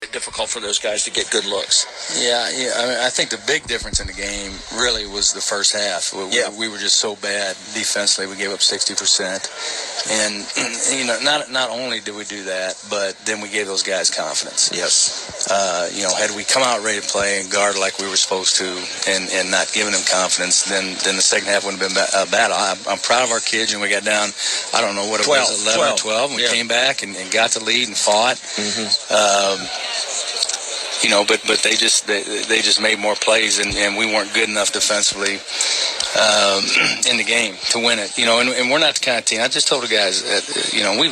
it difficult for those guys to get good looks. Yeah. I mean, I think the big difference in the game really was the first half. We were just so bad defensively. We gave up 60%, and not only did we do that, but then we gave those guys confidence. Yes. Had we come out ready to play and guard like we were supposed to, and not giving them confidence, then the second half wouldn't have been a battle. I'm proud of our kids, and we got down, I don't know what it was, 11 or 12, and we came back and got the lead and fought. But they just made more plays, and we weren't good enough defensively in the game to win it. And we're not the kind of team. I just told the guys that,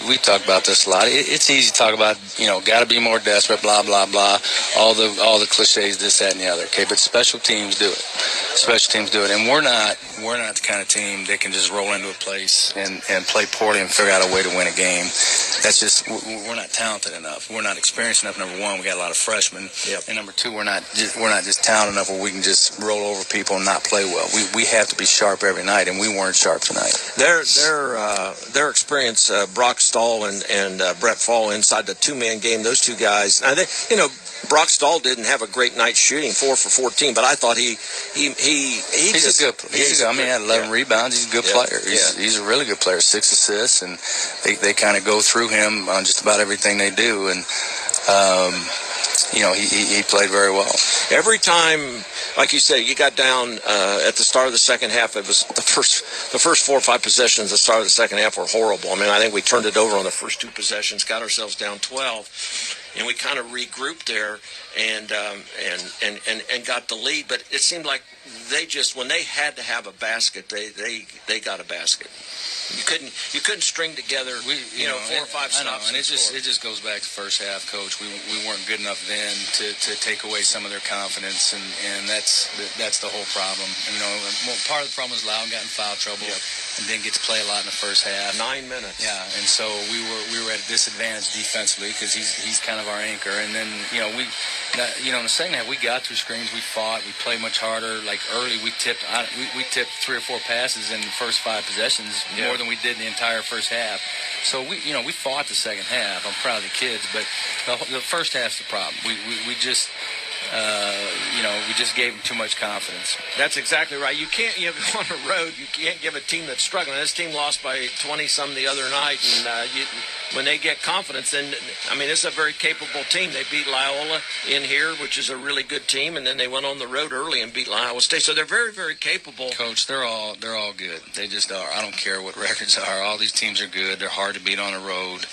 we talk about this a lot. It's easy to talk about, got to be more desperate, blah blah blah, all the cliches, this, that, and the other. Okay, but special teams do it. Special teams do it, and we're not the kind of team that can just roll into a place and play poorly and figure out a way to win a game. That's just, we're not talented enough. We're not experienced enough. Number one, we got a lot of freshmen. Yep. And number two, we're not just talented enough where we can just roll over people and not play well. We have to be sharp every night, and we weren't sharp tonight. Their experience, Brock Stahl and Brett Fall inside the two-man game. Those two guys, Brock Stahl didn't have a great night shooting, 4 for 14, but I thought he's a good. He had 11 rebounds. He's a good player. He's a really good player. 6 assists, and they kind of go through him on just about everything they do, and he played very well. Every time, like you said, you got down at the start of the second half. It was the first 4 or 5 possessions at the start of the second half were horrible. I mean, I think we turned it over on the first 2 possessions, got ourselves down 12. And we kind of regrouped there and got the lead. But it seemed like when they had to have a basket, they got a basket. You couldn't string together 4 or 5 stops. And it just goes back to first half, Coach. We weren't good enough then to take away some of their confidence, and that's the whole problem. Part of the problem is Loudon got in foul trouble and didn't get to play a lot in the first half. 9 minutes. Yeah, and so we were at a disadvantage defensively because he's kind of our anchor. And then in the second half we got through screens, we fought, we played much harder. Like early, we tipped 3 or 4 passes in the first 5 possessions more than we did in the entire first half. So we fought the second half. I'm proud of the kids, but the first half's the problem. We just gave them too much confidence. That's exactly right. You can't go on the road. You can't give a team that's struggling. This team lost by 20-some the other night, and when they get confidence, then this is a very capable team. They beat Loyola in here, which is a really good team, and then they went on the road early and beat Iowa State. So they're very, very capable. Coach, they're all good. They just are. I don't care what records are. All these teams are good. They're hard to beat on the road.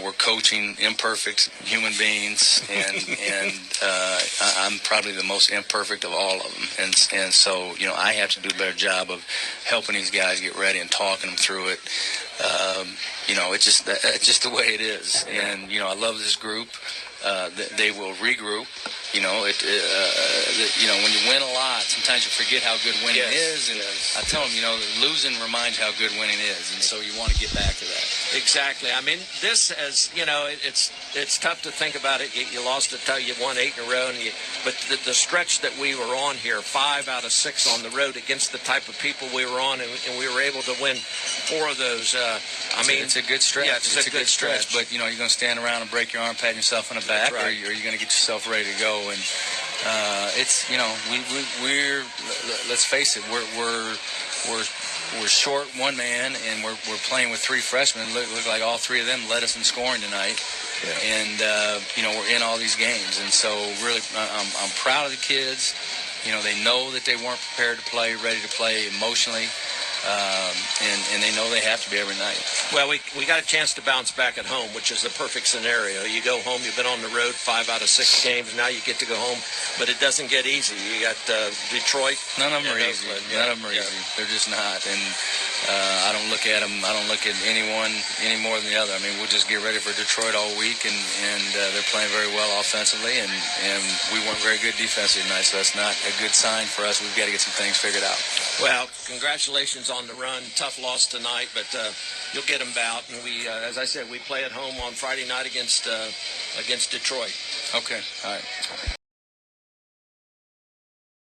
We're coaching imperfect human beings, and I'm probably the most imperfect of all of them. And so I have to do a better job of helping these guys get ready and talking them through it. It's just the way it is. And I love this group. They will regroup. When you win a lot, sometimes you forget how good winning is. And I tell them, losing reminds you how good winning is, and so you want to get back to that. Exactly. This has, it's tough to think about it. You lost you won 8 in a row, but the stretch that we were on here, 5 out of 6 on the road against the type of people we were on, and we were able to win 4 of those. It's a good stretch. Yeah, it's a good stretch. But you're going to stand around and break your arm, pat yourself on the back, or you're going to get yourself ready to go. And we're let's face it, we're short one man, and we're playing with 3 freshmen. Look like all 3 of them led us in scoring tonight. Yeah. And we're in all these games, and so really I'm proud of the kids. They know that they weren't prepared to play, ready to play emotionally. And they know they have to be every night. Well, we got a chance to bounce back at home, which is the perfect scenario. You go home, you've been on the road 5 out of 6 games, now you get to go home, but it doesn't get easy. You got Detroit. None of them are easy. None of them are easy. They're just not. And I don't look at them. I don't look at anyone any more than the other. We'll just get ready for Detroit all week, and they're playing very well offensively, and we weren't very good defensively tonight, so that's not a good sign for us. We've got to get some things figured out. Well, congratulations on the run. Tough loss tonight, but you'll get them out. And we, as I said, we play at home on Friday night against Detroit. Okay. All right.